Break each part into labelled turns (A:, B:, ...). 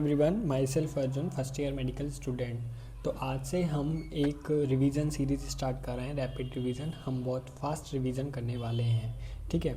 A: Everyone, my self Arjun, first year medical student. तो आज से हम एक रिवीजन सीरीज़ स्टार्ट कर रहे हैं, रैपिड रिवीजन। हम बहुत फास्ट रिवीजन करने वाले हैं, ठीक है।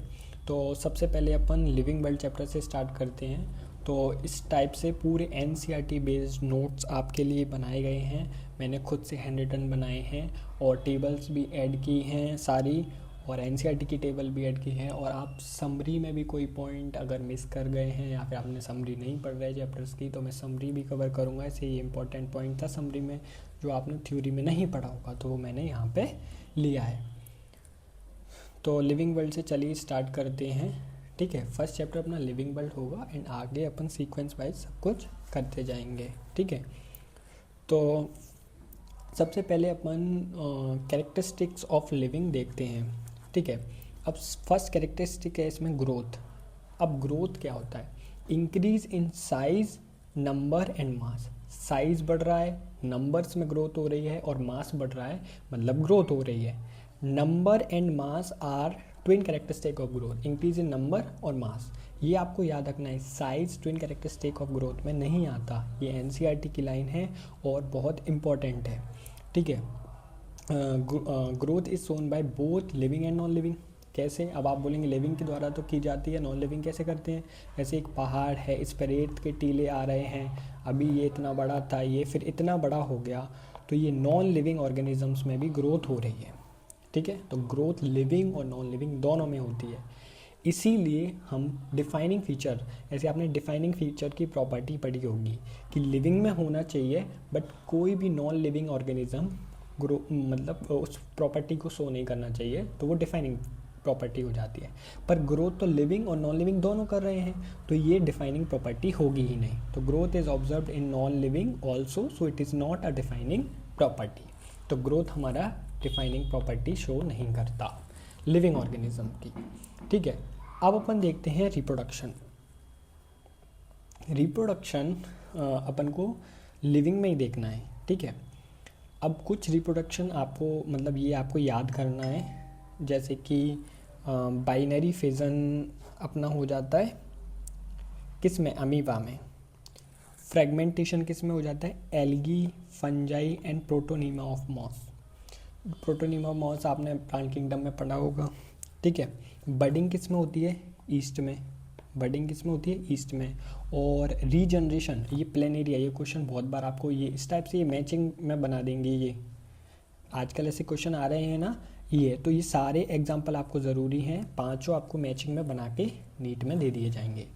A: तो सबसे पहले अपन लिविंग वर्ल्ड चैप्टर से स्टार्ट करते हैं। तो इस टाइप से पूरे एनसीईआरटी बेस्ड नोट्स आपके लिए बनाए गए हैं। मैंने खुद से हैंड रिटन बनाए हैं और टेबल्स भी ऐड की हैं सारी, और एनसीईआरटी की टेबल भी ऐड की है। और आप समरी में भी कोई पॉइंट अगर मिस कर गए हैं या फिर आपने समरी नहीं पढ़ रहे चैप्टर्स की, तो मैं समरी भी कवर करूँगा। ऐसे ये इंपॉर्टेंट पॉइंट था समरी में जो आपने थ्योरी में नहीं पढ़ा होगा, तो वो मैंने यहाँ पे लिया है। तो लिविंग वर्ल्ड से चलिए स्टार्ट करते हैं, ठीक है। फर्स्ट चैप्टर अपना लिविंग वर्ल्ड होगा एंड आगे अपन सीक्वेंस वाइज सब कुछ करते जाएंगे, ठीक है। तो सबसे पहले अपन कैरेक्टरिस्टिक्स ऑफ लिविंग देखते हैं, ठीक है। अब फर्स्ट कैरेक्टरिस्टिक है इसमें ग्रोथ। अब ग्रोथ क्या होता है? Increase in size, number and mass. Size बढ़ रहा है, नंबर्स में ग्रोथ हो रही है, और मास बढ़ रहा है मतलब ग्रोथ हो रही है। Number and mass are twin characteristic of growth. Increase in number और मास, ये आपको याद रखना है। Size twin characteristic of growth में नहीं आता, ये एनसीईआरटी की लाइन है और बहुत इंपॉर्टेंट है, ठीक है। Growth is shown by both living and non living. कैसे? अब आप बोलेंगे लिविंग के द्वारा तो की जाती है, नॉन लिविंग कैसे करते हैं? जैसे एक पहाड़ है, इस पर रेत के टीले आ रहे हैं, अभी ये इतना बड़ा था, ये फिर इतना बड़ा हो गया, तो ये नॉन लिविंग ऑर्गेनिजम्स में भी ग्रोथ हो रही है, ठीक है। तो ग्रोथ लिविंग और नॉन लिविंग दोनों में होती है। इसीलिए हम डिफाइनिंग फीचर, ऐसे आपने डिफाइनिंग फीचर की प्रॉपर्टी पढ़ी होगी कि लिविंग में होना चाहिए, बट कोई भी नॉन लिविंग ऑर्गेनिज्म ग्रो मतलब उस प्रॉपर्टी को शो नहीं करना चाहिए, तो वो डिफाइनिंग प्रॉपर्टी हो जाती है। पर ग्रोथ तो लिविंग और नॉन लिविंग दोनों कर रहे हैं, तो ये डिफाइनिंग प्रॉपर्टी होगी ही नहीं। तो growth is observed in non living also, so it is not a defining property. तो ग्रोथ हमारा डिफाइनिंग प्रॉपर्टी शो नहीं करता लिविंग ऑर्गेनिज्म की, ठीक है। अब अपन देखते हैं रिप्रोडक्शन। रिप्रोडक्शन अपन को लिविंग में ही देखना है, ठीक है। अब कुछ रिप्रोडक्शन आपको मतलब ये आपको याद करना है, जैसे कि बाइनरी फिजन अपना हो जाता है किस में? अमीबा में। फ्रेगमेंटेशन किस में हो जाता है? Algae, fungi and protonema of moss. Protonema of moss आपने प्लांट किंगडम में पढ़ा होगा, ठीक है। बडिंग किस में होती है? ईस्ट में। बडिंग किस में होती है? ईस्ट में। और रीजनरेशन, ये प्लेनेरिया, ये क्वेश्चन बहुत बार आपको ये इस टाइप से ये मैचिंग में बना देंगे। ये आजकल ऐसे क्वेश्चन आ रहे हैं ना, ये तो ये सारे एग्जाम्पल आपको ज़रूरी हैं, पांचों आपको मैचिंग में बना के नीट में दे दिए जाएंगे।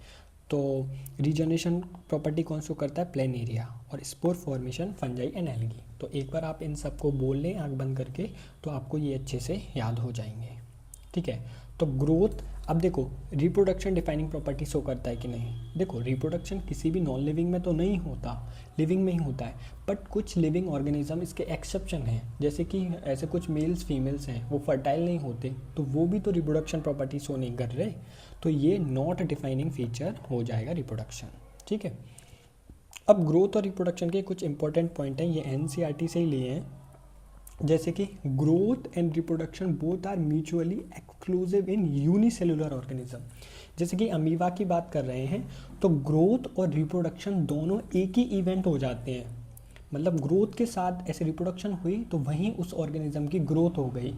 A: तो रीजनरेशन प्रॉपर्टी कौन शो करता है? प्लेनेरिया। और spore formation fungi and algae. तो एक बार आप इन सबको बोल लें आँख बंद करके, तो आपको ये अच्छे से याद हो जाएंगे, ठीक है। तो ग्रोथ, अब देखो रिप्रोडक्शन डिफाइनिंग प्रॉपर्टी शो करता है कि नहीं? देखो रिप्रोडक्शन किसी भी नॉन लिविंग में तो नहीं होता, लिविंग में ही होता है। बट कुछ लिविंग ऑर्गेनिज्म इसके एक्सेप्शन हैं, जैसे कि ऐसे कुछ मेल्स फीमेल्स हैं वो फर्टाइल नहीं होते, तो वो भी तो रिप्रोडक्शन प्रॉपर्टी शो नहीं कर रहे, तो ये नॉट डिफाइनिंग फीचर हो जाएगा रिप्रोडक्शन, ठीक है। अब ग्रोथ और रिप्रोडक्शन के कुछ इंपॉर्टेंट पॉइंट हैं, ये एनसीईआरटी से ही लिए हैं। जैसे कि growth and reproduction both are mutually exclusive in unicellular organism. जैसे कि अमीबा की बात कर रहे हैं, तो ग्रोथ और रिप्रोडक्शन दोनों एक ही इवेंट हो जाते हैं। मतलब ग्रोथ के साथ ऐसे रिप्रोडक्शन हुई तो वहीं उस ऑर्गेनिज्म की ग्रोथ हो गई,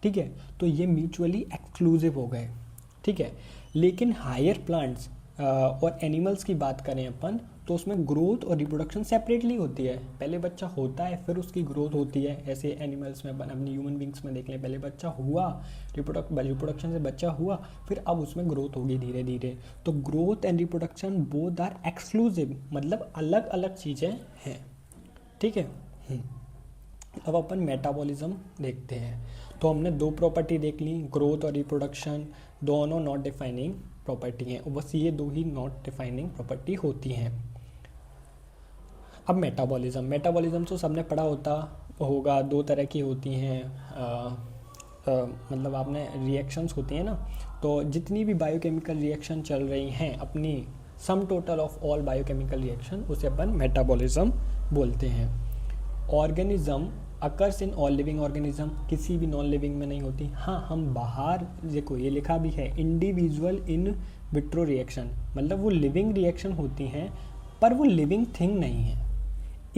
A: ठीक है। तो ये म्यूचुअली एक्सक्लूसिव हो गए, ठीक है। लेकिन हायर प्लांट्स और एनिमल्स की बात करें अपन, तो उसमें ग्रोथ और रिप्रोडक्शन सेपरेटली होती है। पहले बच्चा होता है फिर उसकी ग्रोथ होती है। ऐसे एनिमल्स में अपन अपनी ह्यूमन बींग्स में देख लें, पहले बच्चा हुआ, रिप्रोडक्शन से बच्चा हुआ, फिर अब उसमें ग्रोथ होगी धीरे धीरे। तो growth and reproduction both are exclusive, मतलब अलग अलग चीज़ें हैं, ठीक है। अब अपन मेटाबॉलिज्म देखते हैं। तो हमने दो प्रॉपर्टी देख ली, ग्रोथ और रिप्रोडक्शन, दोनों नॉट डिफाइनिंग प्रॉपर्टी हैं, बस ये दो ही नॉट डिफाइनिंग प्रॉपर्टी होती हैं। अब मेटाबॉलिज्म तो सबने पढ़ा होगा, दो तरह की होती हैं। मतलब आपने रिएक्शंस होती हैं ना, तो जितनी भी बायोकेमिकल रिएक्शन चल रही हैं अपनी, sum total of all biochemical reaction, उसे अपन मेटाबॉलिज्म बोलते हैं। Organism occurs in all living organism, किसी भी नॉन लिविंग में नहीं होती। हाँ, हम बाहर, देखो ये लिखा भी है इंडिविजुअल इन विट्रो रिएक्शन, मतलब वो लिविंग रिएक्शन होती हैं पर वो लिविंग थिंग नहीं है।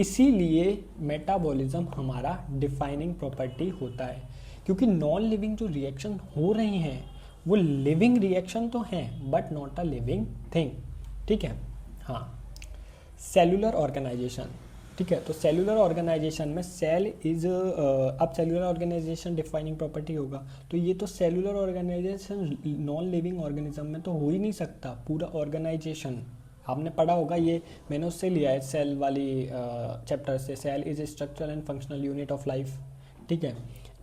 A: इसीलिए मेटाबॉलिज्म हमारा डिफाइनिंग प्रॉपर्टी होता है, क्योंकि नॉन लिविंग जो रिएक्शन हो रही हैं वो लिविंग रिएक्शन तो हैं but not a living thing. ठीक है, हाँ। सेलुलर ऑर्गेनाइजेशन, ठीक है, तो सेलुलर ऑर्गेनाइजेशन में सेल इज अब सेलुलर ऑर्गेनाइजेशन डिफाइनिंग प्रॉपर्टी होगा, तो ये तो cellular organisation non living organism में तो हो ही नहीं सकता। पूरा ऑर्गेनाइजेशन आपने पढ़ा होगा, ये मैंने उससे लिया है सेल वाली चैप्टर से, cell is structural and functional unit of life. ठीक है,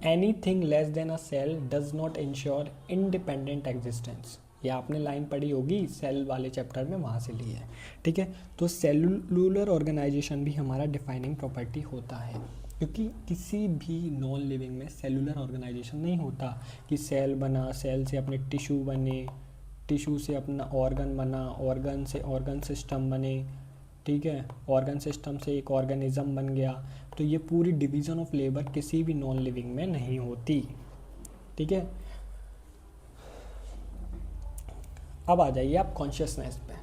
A: anything less than a cell does not ensure independent existence, ये आपने लाइन पढ़ी होगी सेल वाले चैप्टर में, वहाँ से ली है। ठीक है, तो सेलुलर ऑर्गेनाइजेशन भी हमारा डिफाइनिंग प्रॉपर्टी होता है, क्योंकि किसी भी नॉन लिविंग में सेलुलर ऑर्गेनाइजेशन नहीं होता कि सेल बना, सेल से अपने टिश्यू बने, टिश्यू से अपना ऑर्गन बना, ऑर्गन से ऑर्गन सिस्टम बने। ठीक है, ऑर्गन सिस्टम से एक ऑर्गेनिज्म बन गया। तो ये पूरी डिवीज़न ऑफ लेबर किसी भी नॉन लिविंग में नहीं होती। ठीक है, अब आ जाइए आप कॉन्शियसनेस पे।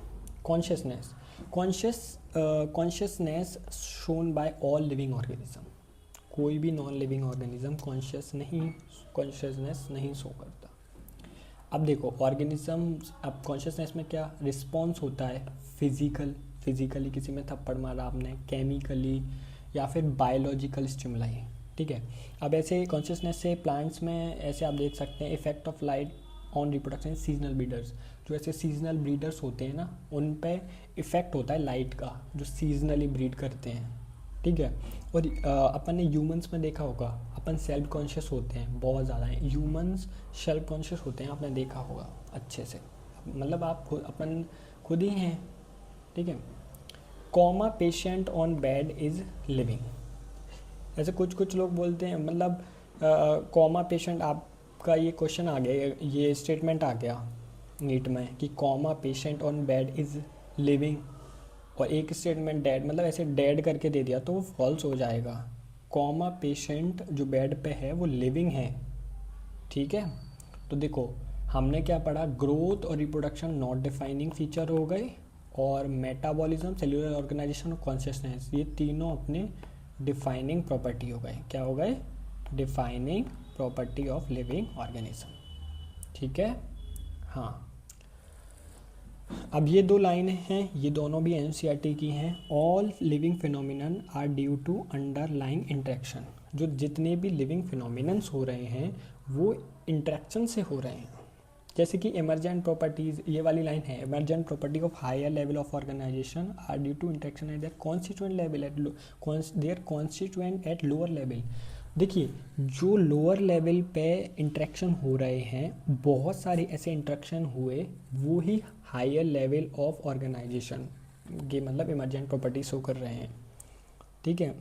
A: Consciousness shown by all living organism, कोई भी नॉन लिविंग ऑर्गेनिज्म कॉन्शियसनेस नहीं शो करता। अब देखो ऑर्गेनिज्म, अब कॉन्शियसनेस में क्या रिस्पॉन्स होता है, फिजिकली किसी में थप्पड़ मारा आपने, केमिकली या फिर बायोलॉजिकल स्टिमुलाई। ठीक है, अब ऐसे कॉन्शियसनेस से प्लांट्स में ऐसे आप देख सकते हैं effect of light on reproduction seasonal breeders, जो ऐसे सीजनल ब्रीडर्स होते हैं ना, उन पे इफ़ेक्ट होता है लाइट का, जो सीजनली ब्रीड करते हैं। ठीक है, और अपन ने ह्यूमंस में देखा होगा, अपन सेल्फ कॉन्शियस होते हैं बहुत ज़्यादा हैं, ह्यूमंस सेल्फ कॉन्शियस होते हैं, आपने देखा होगा अच्छे से, मतलब आप अपन खुद ही हैं। ठीक है, comma patient on bed is living, ऐसे कुछ लोग बोलते हैं, मतलब कॉमा पेशेंट, आपका ये क्वेश्चन आ गया, ये स्टेटमेंट आ गया नीट में कि comma patient on bed is living, और एक स्टेटमेंट डेड, मतलब ऐसे डेड करके दे दिया तो वो फॉल्स हो जाएगा। कॉमा पेशेंट जो बेड पे है वो लिविंग है। ठीक है, तो देखो हमने क्या पढ़ा, ग्रोथ और रिप्रोडक्शन नॉट डिफाइनिंग फीचर हो गए, और मेटाबॉलिज्म, सेलुलर ऑर्गेनाइजेशन और कॉन्शियसनेस, ये तीनों अपने डिफाइनिंग प्रॉपर्टी हो गए। क्या हो गए, defining property of living organism. ठीक है, हाँ। अब ये दो लाइनें हैं, ये दोनों भी एनसीईआरटी की हैं। All living phenomenon are due to underlying interaction, जो जितने भी लिविंग फिनोमिनन्स हो रहे हैं वो इंटरेक्शन से हो रहे हैं। जैसे कि इमरजेंट प्रॉपर्टीज़, ये वाली लाइन है, emergent property of higher level of organisation are due to interaction at their constituent level at their constituent at lower level. देखिए जो लोअर लेवल पे इंटरेक्शन हो रहे हैं, बहुत सारे ऐसे इंटरेक्शन हुए, वो ही हायर लेवल ऑफ ऑर्गेनाइजेशन के मतलब इमरजेंट प्रॉपर्टी शो कर रहे हैं। ठीक है,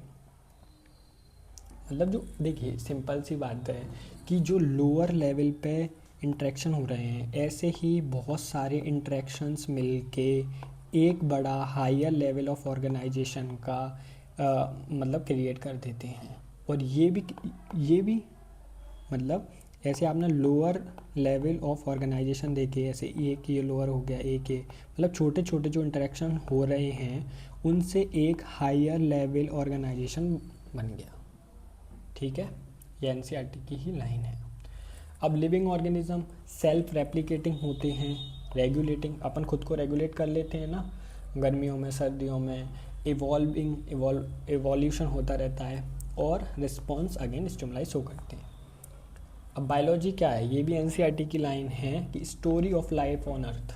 A: मतलब जो देखिए सिंपल सी बात है कि जो लोअर लेवल पे इंटरेक्शन हो रहे हैं, ऐसे ही बहुत सारे इंटरेक्शंस मिलके एक बड़ा हायर लेवल ऑफ ऑर्गेनाइजेशन का मतलब क्रिएट कर देते हैं। और ये भी मतलब ऐसे आपने लोअर लेवल ऑफ ऑर्गेनाइजेशन देखे, ऐसे एक ये लोअर हो गया, एक ये, मतलब छोटे छोटे जो इंटरेक्शन हो रहे हैं उनसे एक हायर लेवल ऑर्गेनाइजेशन बन गया। ठीक है, ये एनसीईआरटी की ही लाइन है। अब लिविंग ऑर्गेनिज्म सेल्फ रेप्लिकेटिंग होते हैं, रेगुलेटिंग, अपन खुद को रेगुलेट कर लेते हैं ना, गर्मियों में सर्दियों में, इवोल्यूशन होता रहता है, और रिस्पॉन्स अगेन स्टिमुलाई शो करते हैं। अब बायोलॉजी क्या है, ये भी एनसीईआरटी की लाइन है कि story of life on earth,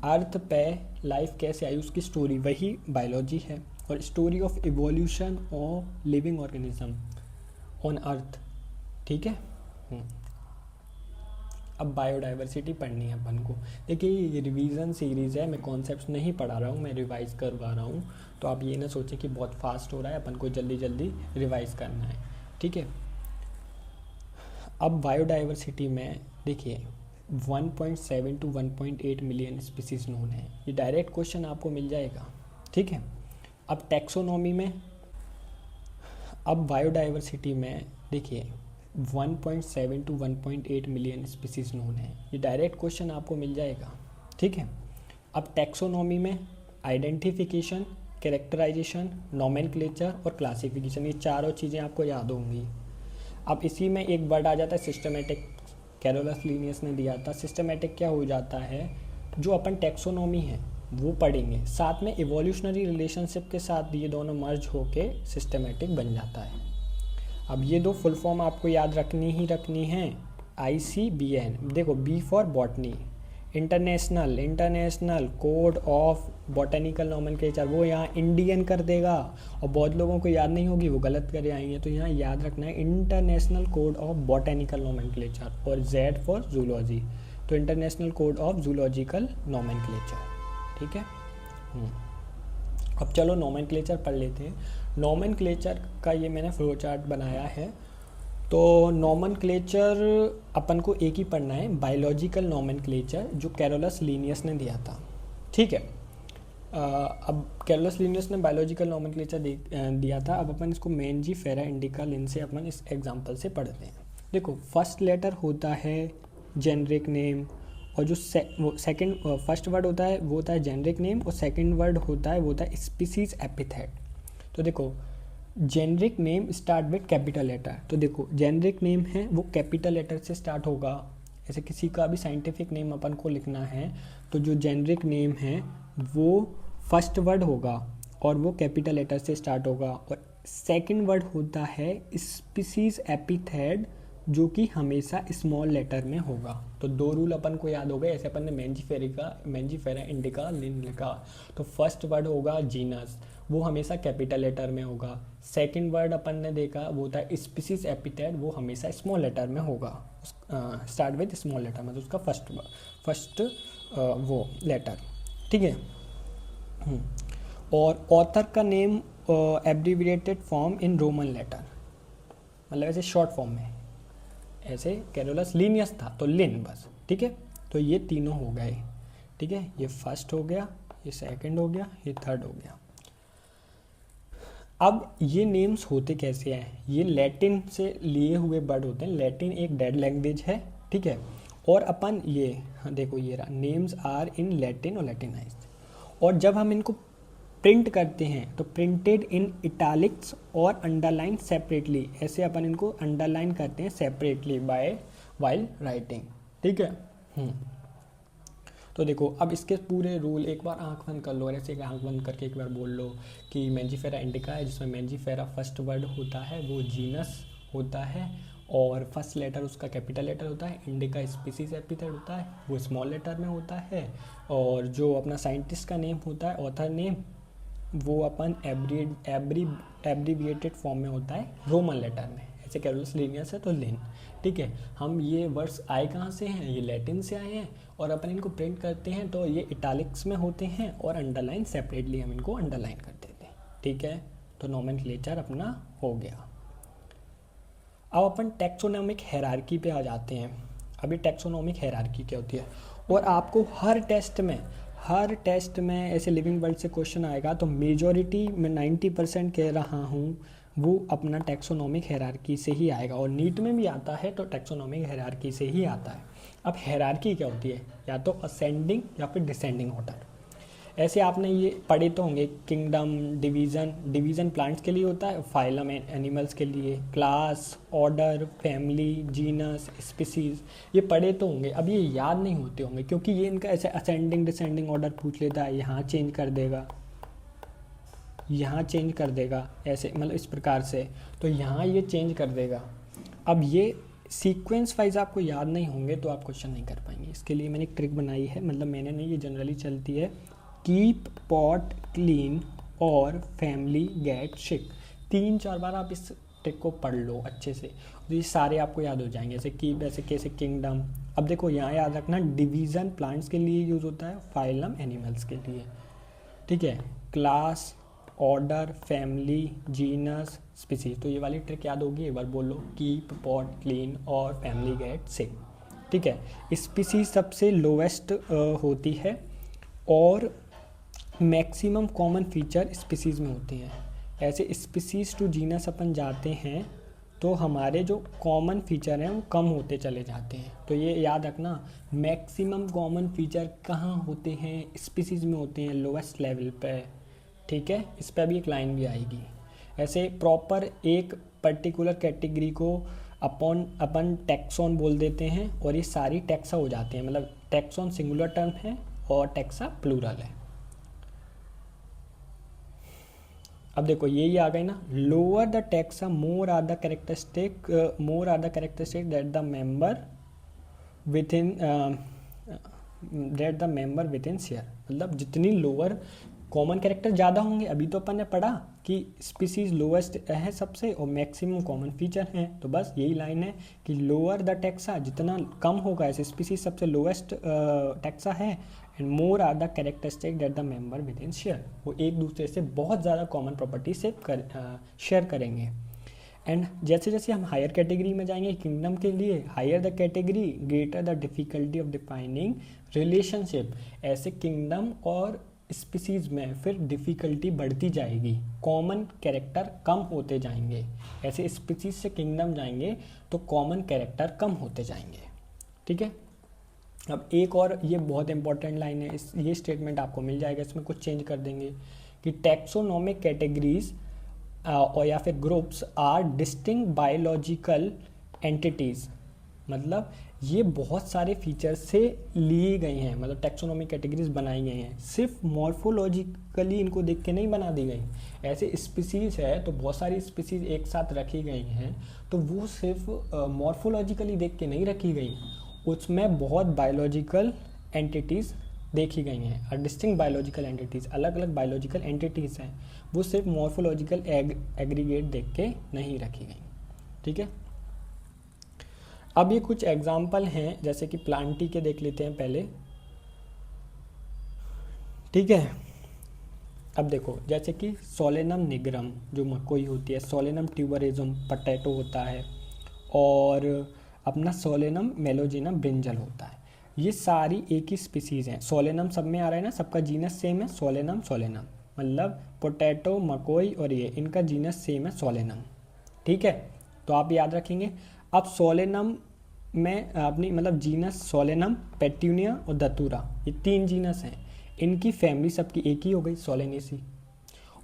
A: earth पे लाइफ कैसे आई उसकी स्टोरी, वही बायोलॉजी है। और story of evolution of living organism on earth. ठीक है, अब बायोडाइवर्सिटी पढ़नी है अपन को। देखिए ये रिवीजन सीरीज़ है, मैं कॉन्सेप्ट्स नहीं पढ़ा रहा हूँ, मैं रिवाइज करवा रहा हूँ, तो आप ये ना सोचें कि बहुत फास्ट हो रहा है, अपन को जल्दी जल्दी रिवाइज करना है। ठीक है, अब बायोडाइवर्सिटी में देखिए 1.7 to 1.8 मिलियन स्पीसीज नोन है, ये डायरेक्ट क्वेश्चन आपको मिल जाएगा। ठीक है, अब टैक्सोनॉमी में, अब बायोडाइवर्सिटी में देखिए 1.7 to 1.8 मिलियन स्पीसीज नोन है, ये डायरेक्ट क्वेश्चन आपको मिल जाएगा। ठीक है, अब टैक्सोनॉमी में आइडेंटिफिकेशन, कैरेक्टराइजेशन, नोमेनक्लेचर और क्लासिफिकेशन, ये चारों चीज़ें आपको याद होंगी। अब इसी में एक वर्ड आ जाता है सिस्टमेटिक, कैरोलस लीनियस ने दिया था। सिस्टमेटिक क्या हो जाता है, जो अपन टैक्सोनॉमी है वो पढ़ेंगे, साथ में इवोल्यूशनरी रिलेशनशिप के साथ ये दोनों मर्ज होके सिस्टमेटिक बन जाता है। अब ये दो फुल फॉर्म आपको याद रखनी है। ICBN, देखो B for botany, international code of botanical nomenclature, वो यहाँ इंडियन कर देगा और बहुत लोगों को याद नहीं होगी, वो गलत कर आएंगे। तो यहाँ याद रखना है international code of botanical nomenclature, और Z फॉर जूलॉजी, तो international code of zoological nomenclature, ठीक है। अब चलो नोमेनक्लेचर पढ़ लेते हैं। नोमेनक्लेचर का ये मैंने फ्लो चार्ट बनाया है। तो नोमेनक्लेचर अपन को एक ही पढ़ना है, बायोलॉजिकल नोमेनक्लेचर, जो कैरोलस लीनियस ने दिया था, ठीक है। अब कैरोलस लीनियस ने बायोलॉजिकल नोमेनक्लेचर दिया था। अब अपन इसको मेंजीफेरा इंडिका लिन से अपन इस एग्जांपल से पढ़ते हैं। देखो फर्स्ट लेटर होता है जेनरिक नेम, और जो सेकंड फर्स्ट वर्ड होता है वो होता है जेनरिक नेम, और सेकंड वर्ड होता है वो होता है स्पीसीज एपिथेट। तो देखो generic name start with capital letter, तो देखो जेनरिक नेम है वो कैपिटल लेटर से स्टार्ट होगा। ऐसे किसी का भी साइंटिफिक नेम अपन को लिखना है तो जो जेनरिक नेम है वो फर्स्ट वर्ड होगा और वो कैपिटल लेटर से स्टार्ट होगा। और सेकंड वर्ड होता है स्पीसीज एपिथेट, जो कि हमेशा स्मॉल लेटर में होगा। तो दो रूल अपन को याद हो गए। ऐसे अपन ने मेंजीफेरा इंडिका लिन लिखा, तो फर्स्ट वर्ड होगा जीनस, वो हमेशा कैपिटल लेटर में होगा। सेकंड वर्ड अपन ने देखा वो होता है स्पीसीज एपिथेट, वो हमेशा स्मॉल लेटर में होगा, स्टार्ट विद स्मॉल लेटर, मतलब उसका फर्स्ट वो लेटर, ठीक है। और ऑथर का name abbreviated form in Roman letter, मतलब ऐसे शॉर्ट फॉर्म में, ऐसे कैरोलस लीनियस था तो लिन बस, ठीक है। तो ये तीनों हो गए, ठीक है। ये फर्स्ट हो गया, ये सेकंड हो गया, ये थर्ड हो गया। अब ये नेम्स होते कैसे हैं, ये लैटिन से लिए हुए वर्ड होते हैं। लैटिन एक डेड लैंग्वेज है, ठीक है। और अपन ये देखो ये रहा, नेम्स आर इन लैटिन और लैटिनाइज्ड, और जब हम इनको प्रिंट करते हैं तो प्रिंटेड इन इटैलिक्स और अंडरलाइन सेपरेटली, ऐसे अपन इनको अंडरलाइन करते हैं सेपरेटली बाय वाइल राइटिंग, ठीक है। तो देखो अब इसके पूरे रूल, एक बार आंख बंद कर लो, ऐसे आंख बंद करके एक बार बोल लो कि मेंजीफेरा इंडिका है, जिसमें मेंजीफेरा फर्स्ट वर्ड होता है वो जीनस होता है, और फर्स्ट लेटर उसका कैपिटल लेटर होता है। इंडिका स्पीसीज एपिथेट होता है, वो स्मॉल लेटर में होता है। और जो अपना साइंटिस्ट का नेम होता है, ऑथर नेम, वो अपन एब्रीविएटेड फॉर्म में होता है रोमन लेटर में, ऐसे कैरोलस लीनियस है तो लिन, ठीक है। हम ये वर्ड्स आए कहाँ से हैं, ये लैटिन से आए हैं, और अपन इनको प्रिंट करते हैं तो ये इटैलिक्स में होते हैं, और अंडरलाइन सेपरेटली हम इनको अंडरलाइन कर देते हैं, ठीक है। तो नोमेनक्लेचर अपना हो गया। अब अपन टैक्सोनॉमिक हायरार्की पे आ जाते हैं। अभी टैक्सोनॉमिक हायरार्की क्या होती है, और आपको हर टेस्ट में ऐसे लिविंग वर्ड से क्वेश्चन आएगा, तो मेजॉरिटी में 90% कह रहा हूँ वो अपना टैक्सोनॉमिक हायरार्की से ही आएगा, और नीट में भी आता है तो टैक्सोनॉमिक हायरार्की से ही आता है। अब हायरार्की क्या होती है, या तो असेंडिंग या फिर डिसेंडिंग ऑर्डर। ऐसे आपने ये पढ़े तो होंगे, किंगडम, डिवीज़न प्लांट्स के लिए होता है, फाइलम एनिमल्स के लिए, class, order, family, genus, species, ये पढ़े तो होंगे। अब ये याद नहीं होते होंगे क्योंकि ये इनका ऐसे असेंडिंग डिसेंडिंग ऑर्डर पूछ लेता है, यहाँ चेंज कर देगा, यहाँ चेंज कर देगा, ऐसे मतलब इस प्रकार से, तो यहाँ ये चेंज कर देगा। अब ये सीक्वेंस वाइज आपको याद नहीं होंगे तो आप क्वेश्चन नहीं कर पाएंगे। इसके लिए मैंने एक ट्रिक बनाई है, मतलब मैंने नहीं, ये जनरली चलती है, कीप पॉट क्लीन और फैमिली गेट सिक। 3-4 बार आप इस ट्रिक को पढ़ लो अच्छे से, तो ये सारे आपको याद हो जाएंगे। ऐसे कीप, ऐसे कैसे किंगडम। अब देखो यहाँ याद रखना, डिवीज़न प्लांट्स के लिए यूज़ होता है, फाइलम एनिमल्स के लिए, ठीक है। Class, order, family, genus, species, तो ये वाली ट्रिक याद होगी, एक बार बोलो, कीप पॉट क्लीन और फैमिली गेट सिक, ठीक है। स्पीसीज सबसे लोवेस्ट होती है, और मैक्सिमम कॉमन फीचर स्पीसीज में होती हैं। ऐसे स्पीसीज टू जीनस अपन जाते हैं तो हमारे जो कॉमन फीचर हैं वो कम होते चले जाते हैं। तो ये याद रखना, मैक्सिमम कॉमन फीचर कहाँ होते हैं, स्पीसीज में होते हैं, लोवेस्ट लेवल पे, ठीक है। इस पर भी एक लाइन भी आएगी। ऐसे प्रॉपर एक पर्टिकुलर कैटेगरी को अपन टैक्सॉन बोल देते हैं और ये सारी टैक्सा हो जाते हैं, मतलब टैक्सॉन सिंगुलर टर्म है और टैक्सा प्लूरल है। अब देखो यही आ गई ना, lower the taxa more are the characteristic that the member within share, मतलब जितनी लोअर कॉमन कैरेक्टर ज़्यादा होंगे, अभी तो अपन ने पढ़ा कि स्पीसीज लोवेस्ट है सबसे और मैक्सिमम कॉमन फीचर हैं, तो बस यही लाइन है कि लोअर द टैक्सा, जितना कम होगा ऐसे स्पीसीज सबसे लोवेस्ट टैक्सा है, and more are the characteristic that the member within share, वो एक दूसरे से बहुत ज़्यादा कॉमन प्रॉपर्टी से शेयर करेंगे। एंड जैसे जैसे हम हायर कैटेगरी में जाएंगे किंगडम के लिए, higher the category greater the difficulty of defining relationship, ऐसे किंगडम और स्पीसीज में फिर डिफ़िकल्टी बढ़ती जाएगी, कॉमन कैरेक्टर कम होते जाएंगे। ऐसे स्पीसीज से किंगडम जाएंगे तो कॉमन कैरेक्टर कम होते जाएंगे, ठीक है। अब एक और ये बहुत इंपॉर्टेंट लाइन है, ये स्टेटमेंट आपको मिल जाएगा, इसमें कुछ चेंज कर देंगे कि टैक्सोनॉमिक कैटेगरीज और या फिर groups are distinct biological entities, मतलब ये बहुत सारे फीचर्स से लिए गए हैं, मतलब टैक्सोनॉमिक कैटेगरीज बनाई गई हैं, सिर्फ मॉर्फोलॉजिकली इनको देख के नहीं बना दी गई। ऐसे स्पीसीज है तो बहुत सारी स्पीसीज एक साथ रखी गई हैं, तो वो सिर्फ मॉर्फोलॉजिकली देख के नहीं रखी गई, उसमें बहुत बायोलॉजिकल एंटिटीज़ देखी गई हैं। और डिस्टिंक्ट बायोलॉजिकल एंटिटीज़, अलग अलग बायोलॉजिकल एंटिटीज़ हैं, वो सिर्फ मॉर्फोलॉजिकल एग्रीगेट देख के नहीं रखी गई, ठीक है। अब ये कुछ एग्जाम्पल हैं, जैसे कि प्लांटी के देख लेते हैं पहले, ठीक है। अब देखो जैसे कि सोलेनम निग्रम जो मकोई होती है, सोलेनम ट्यूबरजेम पोटैटो होता है, और अपना सोलेनम मेलोजिनम ब्रिंजल होता है। ये सारी एक ही स्पीसीज़ हैं, सोलेनम सब में आ रहा है ना, सबका जीनस सेम है, सोलेनम सोलेनम, मतलब पोटैटो मकोई और ये इनका जीनस सेम है सोलेनम, ठीक है। तो आप याद रखेंगे। अब सोलेनम में अपनी मतलब जीनस सोलेनम, पेट्यूनिया और दतूरा, ये 3 जीनस हैं, इनकी फैमिली सबकी एक ही हो गई सोलेनेसी,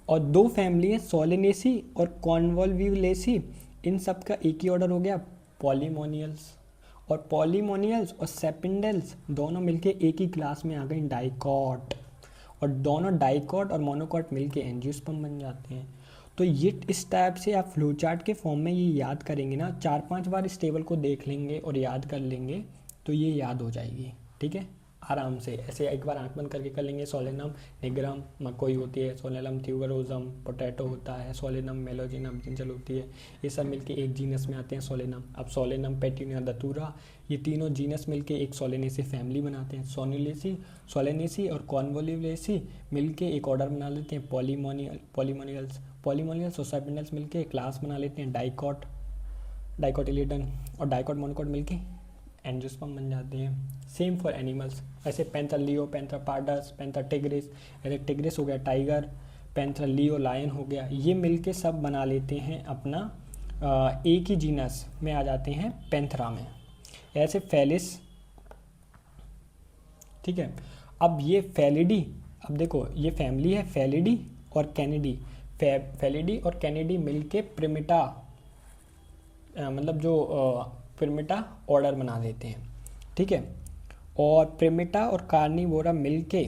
A: और 2 फैमिली है सोलेनेसी और कॉन्वोल्वुलेसी, इन सब का एक ही ऑर्डर हो गया पॉलीमोनियल्स, और पॉलीमोनियल्स और सेपिंडल्स दोनों मिलके एक ही क्लास में आ गए डाइकॉट, और दोनों डाइकॉट और मोनोकॉट मिलके एंजियोस्पर्म बन जाते हैं। तो ये इस टाइप से आप फ्लो चार्ट के फॉर्म में ये याद करेंगे ना, 4-5 बार इस टेबल को देख लेंगे और याद कर लेंगे तो ये याद हो जाएगी, ठीक है, आराम से। ऐसे एक बार आंख बंद करके कर लेंगे, सोलेनम निग्रम मकोई होती है, सोलेनम ट्यूबरोजम पोटैटो होता है, सोलेनम मेलोजिनम ब्रिंजल होती है, ये सब मिलके एक जीनस में आते हैं सोलेनम। अब सोलेनम, पेट्यूनिया, दतूरा, ये तीनों जीनस मिलके एक सोलेनेसी फैमिली बनाते हैं। सोलेनेसी और कॉन्वोल्वुलेसी मिलके एक ऑर्डर बना लेते हैं पॉलीमोनियल्स और सेपिंडल्स मिलके एक क्लास बना लेते हैं डाइकोटिलिडन, और डाइकोट मोनोकोट मिलके एंजियोस्पर्म बन जाते हैं। सेम फॉर एनिमल्स, ऐसे पैंथर लियो, पैंथर पार्डस, पैंथर टिग्रिस, ऐसे टिग्रिस हो गया टाइगर, पैंथर लियो लायन हो गया, ये मिलके सब बना लेते हैं अपना एक ही जीनस में आ जाते हैं पैंथरा में। ऐसे फैलिस, ठीक है। अब ये फैलिडी, अब देखो ये फैमिली है फैलिडी और कैनिडी, फैलिडी और कैनिडी मिलके प्रिमिटा, मतलब जो प्रिमिटा ऑर्डर बना देते हैं, ठीक है। और प्रिमिटा और कार्निवोरा मिलके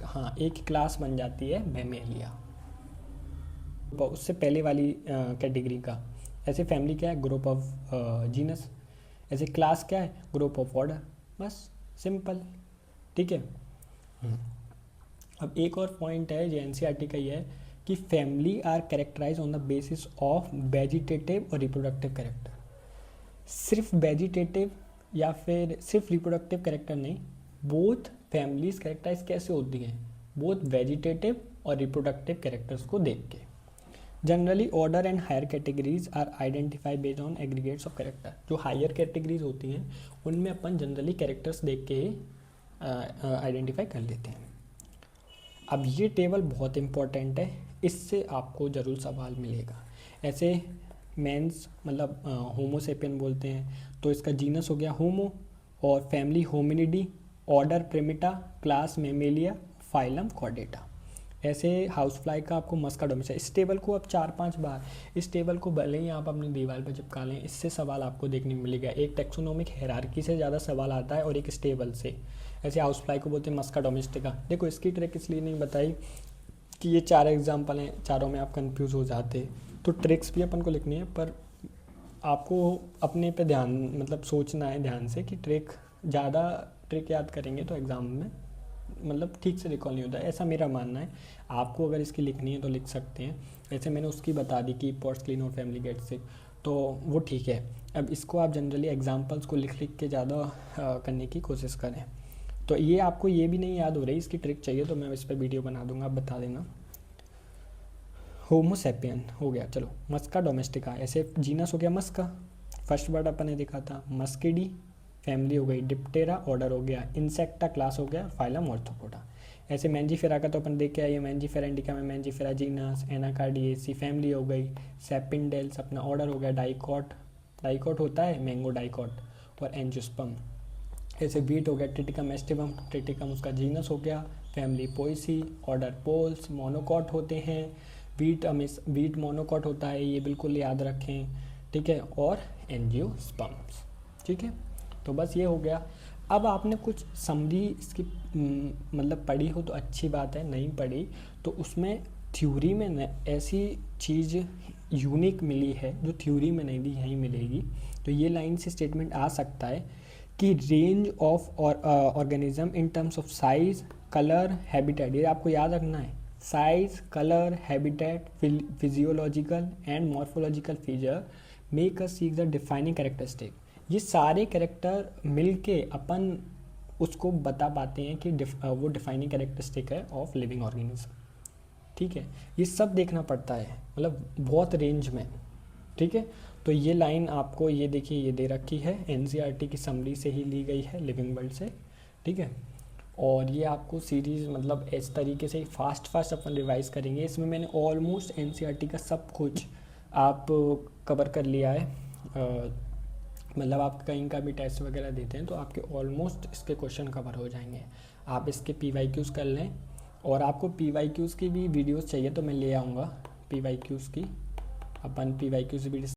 A: हाँ एक क्लास बन जाती है मैमेलिया, उससे पहले वाली कैटेगरी का। ऐसे फैमिली क्या है, ग्रुप ऑफ जीनस, ऐसे क्लास क्या है, ग्रुप ऑफ ऑर्डर, बस सिंपल, ठीक है। अब एक और पॉइंट है जो एनसीईआरटी का ही है कि family are characterise on the basis of vegetative और रिप्रोडक्टिव कैरेक्टर। सिर्फ वेजिटेटिव या फिर सिर्फ रिप्रोडक्टिव कैरेक्टर नहीं, बोथ फैमिलीज कैरेक्टराइज कैसे होती हैं, बोथ वेजिटेटिव और रिप्रोडक्टिव कैरेक्टर्स को देख के। Generally order and higher categories are identify based on aggregates of character. जो हायर कैटेगरीज होती हैं उनमें अपन जनरली कैरेक्टर्स देख के आइडेंटिफाई कर लेते हैं। अब ये टेबल बहुत इंपॉर्टेंट है, इससे आपको ज़रूर सवाल मिलेगा। ऐसे मेंस मतलब होमोसेपियन बोलते हैं, तो इसका जीनस हो गया होमो, और family Hominidae, order Primata, class Mammalia, phylum Chordata. ऐसे हाउस फ्लाई का आपको मस्का डोमिसा, इस टेबल को आप 4-5 बार, इस टेबल को भले ही आप अपनी दीवार पर चिपका लें, इससे सवाल आपको देखने को मिलेगा। एक टेक्सोनोमिक हायरार्की से ज़्यादा सवाल आता है और एक इस टेबल से। ऐसे हाउस फ्लाई को बोलते हैं मस्का डोमेस्टिका। देखो इसकी ट्रिक इसलिए नहीं बताई कि ये 4 एग्जाम्पल हैं, चारों में आप कंफ्यूज हो जाते, तो ट्रिक्स भी अपन को लिखनी है, पर आपको अपने पे ध्यान मतलब सोचना है ध्यान से कि ज़्यादा ट्रिक याद करेंगे तो एग्ज़ाम में मतलब ठीक से रिकॉल नहीं होता है, ऐसा मेरा मानना है। आपको अगर इसकी लिखनी है तो लिख सकते हैं। ऐसे मैंने उसकी बता दी कि पोर्ट्स क्लीन और फैमिली गेट सिक, तो वो ठीक है। अब इसको आप जनरली एग्जांपल्स को लिख लिख के ज़्यादा करने की कोशिश करें। तो ये आपको ये भी नहीं याद हो रही, इसकी ट्रिक चाहिए तो मैं इस पर वीडियो बना दूंगा, आप बता देना। होमोसेपियन हो गया, चलो मस्का डोमेस्टिका, ऐसे जीनस हो गया मस्का, फर्स्ट वर्ड अपन ने देखा था मस्किडी, फैमिली हो गई डिप्टेरा, ऑर्डर हो गया इंसेक्टा, क्लास हो गया फाइलम ऑर्थोपोडा। ऐसे मैंजीफेरा का तो अपन देख के आइए, मैंजीफेरा इंडिका में मैंजीफेरा जीनस, एनाकार्डिएसी फैमिली हो गई, सेपिंडेल्स अपना ऑर्डर हो गया, डाइकॉट, डाइकॉट होता है मैंगो डाइकॉट, और एंजियोस्पर्म। ऐसे वीट हो गया ट्रिटिकम एस्टिवम, ट्रिटिकम उसका जीनस हो गया, फैमिली पोइसी, ऑर्डर पोल्स, मोनोकॉट होते हैं, वीट मोनोकॉट होता है, ये बिल्कुल याद रखें, ठीक है, और एंजियोस्पर्म्स, ठीक है। तो बस ये हो गया। अब आपने कुछ समरी इसकी मतलब पढ़ी हो तो अच्छी बात है, नहीं पढ़ी तो उसमें थ्योरी में ऐसी चीज़ यूनिक मिली है जो थ्योरी में नहीं दी, यहीं मिलेगी। तो ये लाइन से स्टेटमेंट आ सकता है कि range of organism in terms of size, colour, habitat, ये आपको याद रखना है। Size, colour, habitat, physiological and morphological feature make us seek the defining characteristic. ये सारे कैरेक्टर मिलके अपन उसको बता पाते हैं कि वो डिफाइनिंग कैरेक्टरिस्टिक है ऑफ लिविंग ऑर्गेनिज्म, ठीक है। ये सब देखना पड़ता है मतलब बहुत रेंज में, ठीक है। तो ये लाइन आपको ये देखिए ये दे रखी है, एनसीईआरटी की समरी से ही ली गई है, लिविंग वर्ल्ड से, ठीक है। और ये आपको सीरीज़ मतलब इस तरीके से फास्ट अपन रिवाइज करेंगे। इसमें मैंने ऑलमोस्ट एनसीईआरटी का सब कुछ आप कवर कर लिया है। मतलब आप कहीं का भी टेस्ट वगैरह देते हैं तो आपके ऑलमोस्ट इसके क्वेश्चन कवर हो जाएंगे। आप इसके PYQs कर लें, और आपको PYQs की भी वीडियोस चाहिए तो मैं ले आऊँगा PYQs की, अपन PYQs भी